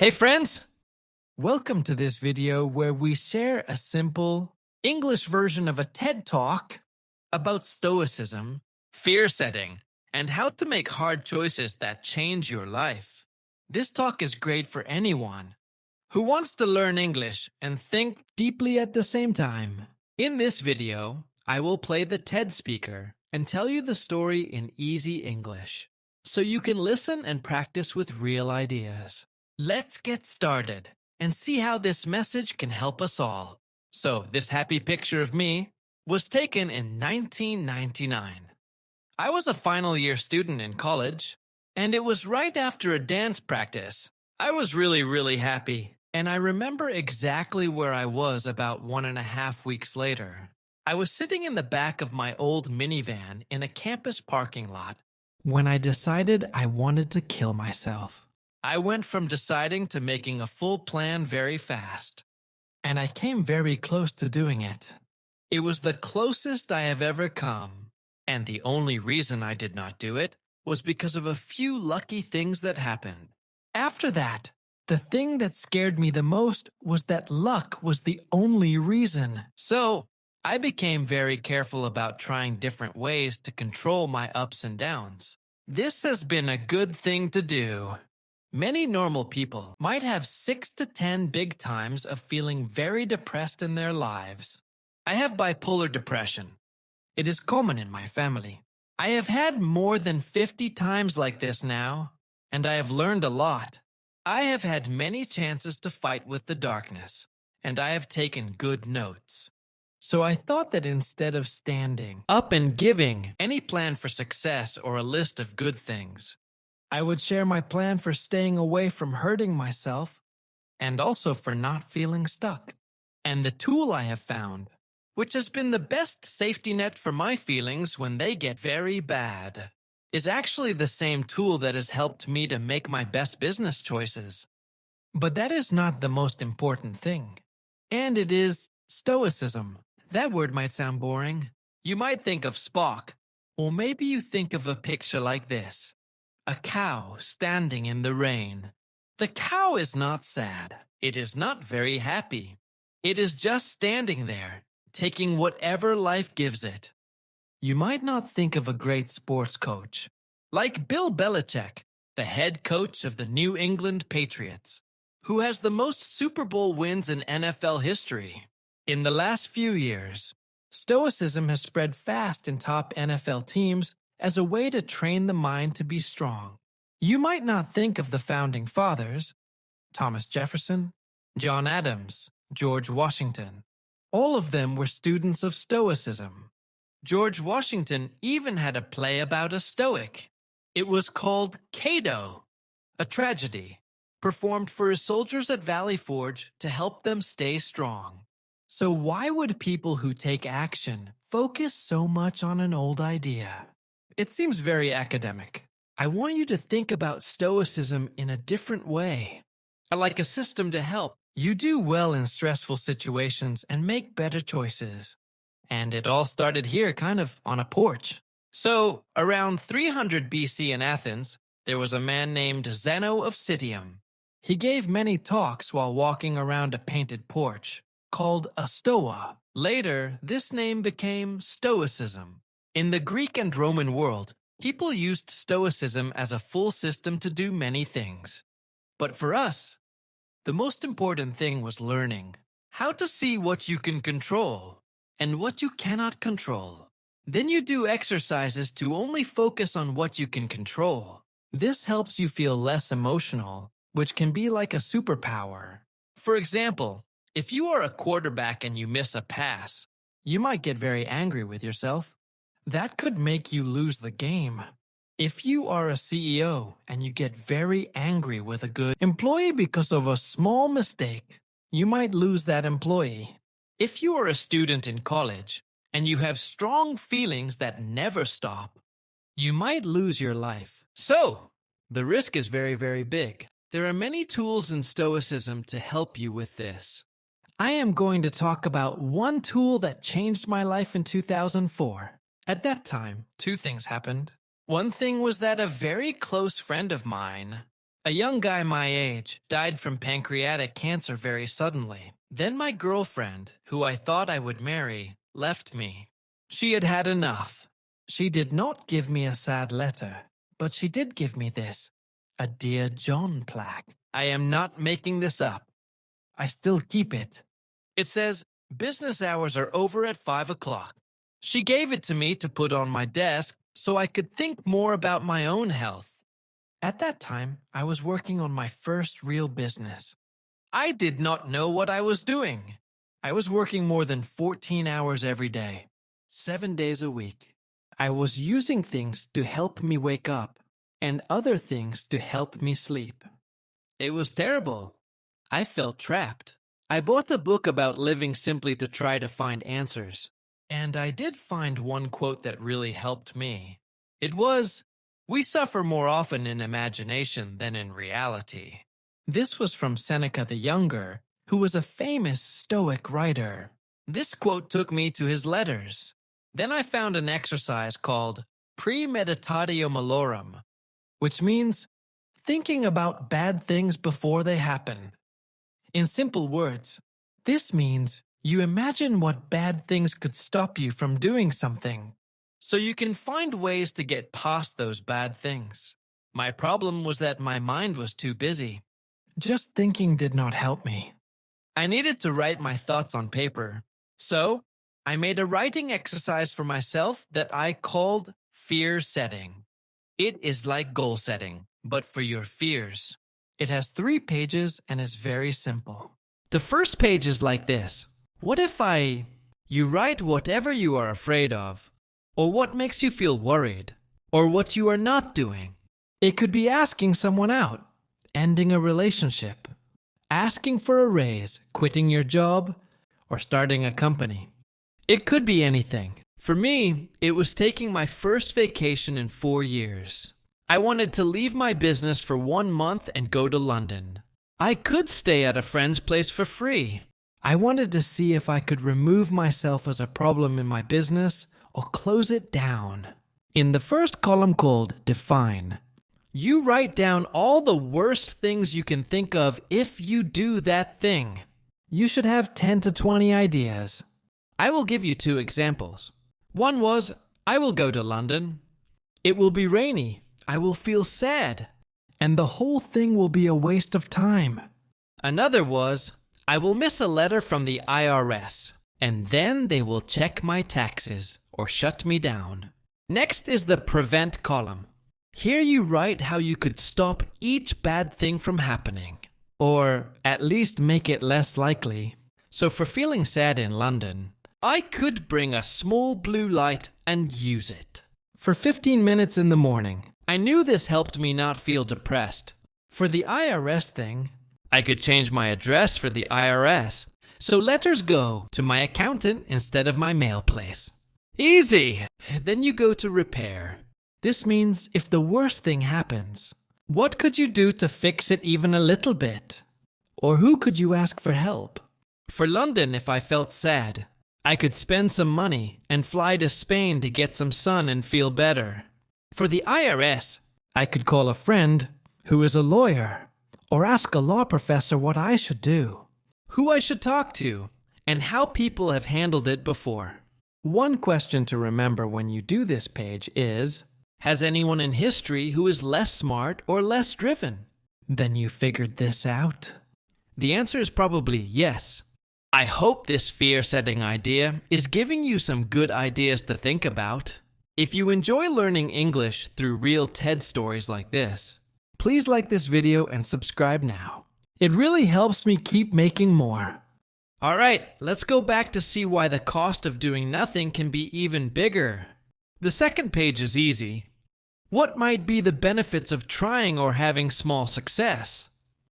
Hey friends! Welcome to this video where we share a simple English version of a TED Talk about Stoicism, fear setting, and how to make hard choices that change your life. This talk is great for anyone who wants to learn English and think deeply at the same time. In this video, I will play the TED speaker and tell you the story in easy English, so you can listen and practice with real ideas. Let's get started and see how this message can help us all. So, this happy picture of me was taken in 1999. I was a final year student in college, and it was right after a dance practice. I was really happy, and I remember exactly where I was about 1.5 weeks later. I was sitting in the back of my old minivan in a campus parking lot when I decided I wanted to kill myself. I went from deciding to making a full plan very fast, and I came very close to doing it. It was the closest I have ever come, and the only reason I did not do it was because of a few lucky things that happened. After that, the thing that scared me the most was that luck was the only reason. So, I became very careful about trying different ways to control my ups and downs. This has been a good thing to do. Many normal people might have 6 to 10 big times of feeling very depressed in their lives. I have bipolar depression. It is common in my family. I have had more than 50 times like this now, and I have learned a lot. I have had many chances to fight with the darkness, and I have taken good notes. So I thought that instead of standing up and giving any plan for success or a list of good things, I would share my plan for staying away from hurting myself and also for not feeling stuck. And the tool I have found, which has been the best safety net for my feelings when they get very bad, is actually the same tool that has helped me to make my best business choices. But that is not the most important thing. And it is Stoicism. That word might sound boring. You might think of Spock, or maybe you think of a picture like this. A cow standing in the rain. The cow is not sad. It is not very happy. It is just standing there, taking whatever life gives it. You might not think of a great sports coach, like Bill Belichick, the head coach of the New England Patriots, who has the most Super Bowl wins in NFL history. In the last few years, Stoicism has spread fast in top NFL teams as a way to train the mind to be strong. You might not think of the founding fathers, Thomas Jefferson, John Adams, George Washington. All of them were students of Stoicism. George Washington even had a play about a Stoic. It was called Cato, a tragedy, performed for his soldiers at Valley Forge to help them stay strong. So why would people who take action focus so much on an old idea? It seems very academic. I want you to think about Stoicism in a different way, like a system to help you do well in stressful situations and make better choices. And it all started here, kind of on a porch. So, around 300 BC in Athens, there was a man named Zeno of Citium. He gave many talks while walking around a painted porch, called a stoa. Later, this name became Stoicism. In the Greek and Roman world, people used Stoicism as a full system to do many things. But for us, the most important thing was learning how to see what you can control and what you cannot control. Then you do exercises to only focus on what you can control. This helps you feel less emotional, which can be like a superpower. For example, if you are a quarterback and you miss a pass, you might get very angry with yourself. That could make you lose the game. If you are a CEO and you get very angry with a good employee because of a small mistake, you might lose that employee. If you are a student in college and you have strong feelings that never stop, you might lose your life. So, the risk is very big. There are many tools in Stoicism to help you with this. I am going to talk about one tool that changed my life in 2004. At that time, 2 things happened. One thing was that a very close friend of mine A young guy my age died from pancreatic cancer very suddenly. Then my girlfriend, who I thought I would marry, left me. She had had enough. She did not give me a sad letter, but she did give me this, a Dear John plaque. I am not making this up. I still keep it. It says, business hours are over at 5 o'clock. She gave it to me to put on my desk so I could think more about my own health. At that time, I was working on my first real business. I did not know what I was doing. I was working more than 14 hours every day, 7 days a week. I was using things to help me wake up and other things to help me sleep. It was terrible. I felt trapped. I bought a book about living simply to try to find answers. And I did find one quote that really helped me. It was, "We suffer more often in imagination than in reality." This was from Seneca the Younger, who was a famous Stoic writer. This quote took me to his letters. Then I found an exercise called premeditatio malorum, which means thinking about bad things before they happen. In simple words, this means you imagine what bad things could stop you from doing something, so you can find ways to get past those bad things. My problem was that my mind was too busy. Just thinking did not help me. I needed to write my thoughts on paper, so I made a writing exercise for myself that I called fear setting. It is like goal setting, but for your fears. It has 3 pages and is very simple. The first page is like this. What if you write whatever you are afraid of, or what makes you feel worried, or what you are not doing. It could be asking someone out, ending a relationship, asking for a raise, quitting your job, or starting a company. It could be anything. For me, it was taking my first vacation in 4 years. I wanted to leave my business for 1 month and go to London. I could stay at a friend's place for free. I wanted to see if I could remove myself as a problem in my business or close it down. In the first column called Define, you write down all the worst things you can think of if you do that thing. You should have 10 to 20 ideas. I will give you 2 examples. One was, I will go to London. It will be rainy. I will feel sad. And the whole thing will be a waste of time. Another was, I will miss a letter from the IRS, and then they will check my taxes or shut me down. Next is the Prevent column. Here you write how you could stop each bad thing from happening, or at least make it less likely. So for feeling sad in London, I could bring a small blue light and use it. For 15 minutes in the morning, I knew this helped me not feel depressed. For the IRS thing, I could change my address for the IRS, so letters go to my accountant instead of my mail place. Easy! Then you go to repair. This means if the worst thing happens, what could you do to fix it even a little bit? Or who could you ask for help? For London, if I felt sad, I could spend some money and fly to Spain to get some sun and feel better. For the IRS, I could call a friend who is a lawyer, or ask a law professor what I should do, who I should talk to, and how people have handled it before. One question to remember when you do this page is, has anyone in history who is less smart or less driven? Then you figured this out? The answer is probably yes. I hope this fear-setting idea is giving you some good ideas to think about. If you enjoy learning English through real TED stories like this, please like this video and subscribe now. It really helps me keep making more. Alright, let's go back to see why the cost of doing nothing can be even bigger. The second page is easy. What might be the benefits of trying or having small success?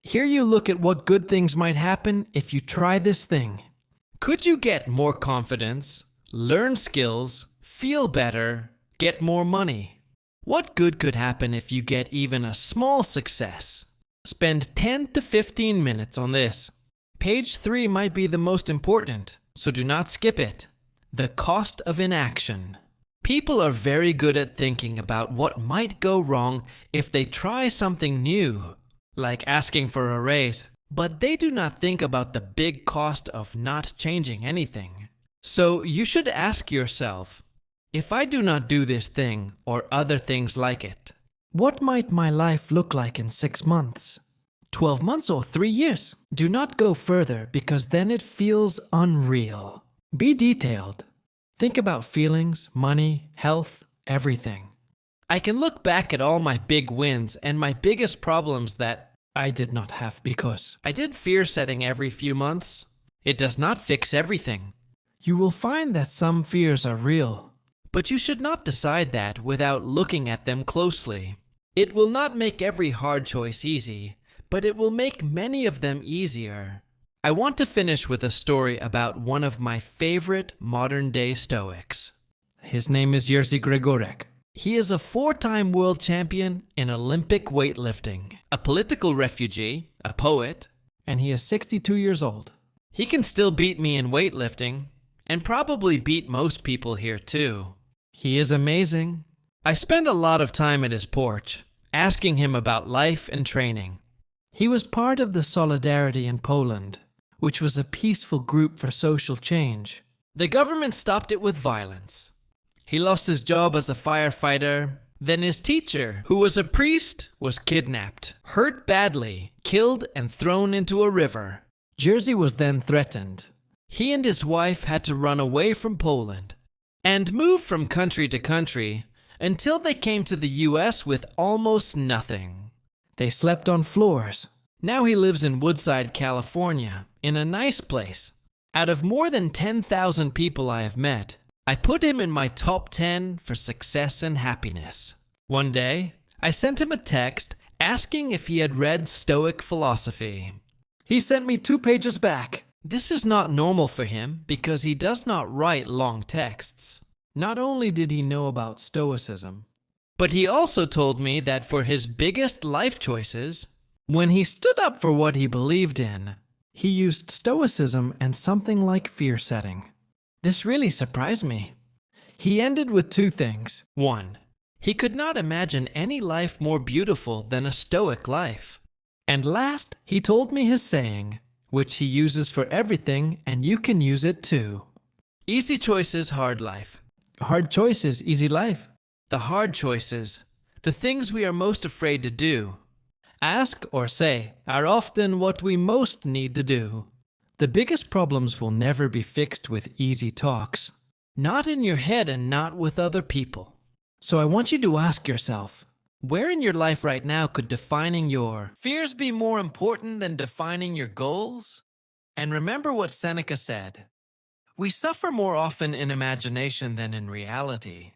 Here you look at what good things might happen if you try this thing. Could you get more confidence, learn skills, feel better, get more money? What good could happen if you get even a small success? Spend 10 to 15 minutes on this. Page 3 might be the most important, so do not skip it. The cost of inaction. People are very good at thinking about what might go wrong if they try something new. like asking for a raise, but they do not think about the big cost of not changing anything. So you should ask yourself, if I do not do this thing or other things like it, what might my life look like in 6 months, 12 months, or 3 years? Do not go further because then it feels unreal. Be detailed. Think about feelings, money, health, everything. I can look back at all my big wins and my biggest problems that I did not have because I did fear setting every few months. It does not fix everything. You will find that some fears are real, but you should not decide that without looking at them closely. It will not make every hard choice easy, but it will make many of them easier. I want to finish with a story about one of my favorite modern-day Stoics. His name is Jerzy Gregorek. He is a 4-time world champion in Olympic weightlifting, a political refugee, a poet, and he is 62 years old. He can still beat me in weightlifting, and probably beat most people here too. He is amazing. I spend a lot of time at his porch, asking him about life and training. He was part of the Solidarity in Poland, which was a peaceful group for social change. The government stopped it with violence. He lost his job as a firefighter. Then his teacher, who was a priest, was kidnapped, hurt badly, killed, and thrown into a river. Jerzy was then threatened. He and his wife had to run away from Poland and move from country to country until they came to the US with almost nothing. They slept on floors. Now he lives in Woodside, California, in a nice place. Out of more than 10,000 people I have met, I put him in my top 10 for success and happiness. One day, I sent him a text asking if he had read Stoic philosophy. He sent me 2 pages back. This is not normal for him because he does not write long texts. Not only did he know about Stoicism, but he also told me that for his biggest life choices, when he stood up for what he believed in, he used Stoicism and something like fear setting. This really surprised me. He ended with 2 things. 1, he could not imagine any life more beautiful than a Stoic life. And last, he told me his saying, which he uses for everything, and you can use it too. Easy choices, hard life. Hard choices, easy life. The hard choices, the things we are most afraid to do, ask or say, are often what we most need to do. The biggest problems will never be fixed with easy talks. Not in your head and not with other people. So I want you to ask yourself, where in your life right now could defining your fears be more important than defining your goals? And remember what Seneca said, we suffer more often in imagination than in reality.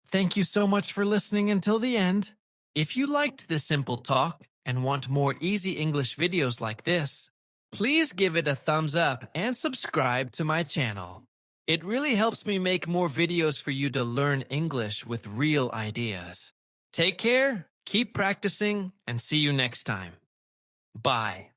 Thank you so much for listening until the end. If you liked this simple talk and want more easy English videos like this, please give it a thumbs up and subscribe to my channel. It really helps me make more videos for you to learn English with real ideas. Take care, keep practicing, and see you next time. Bye.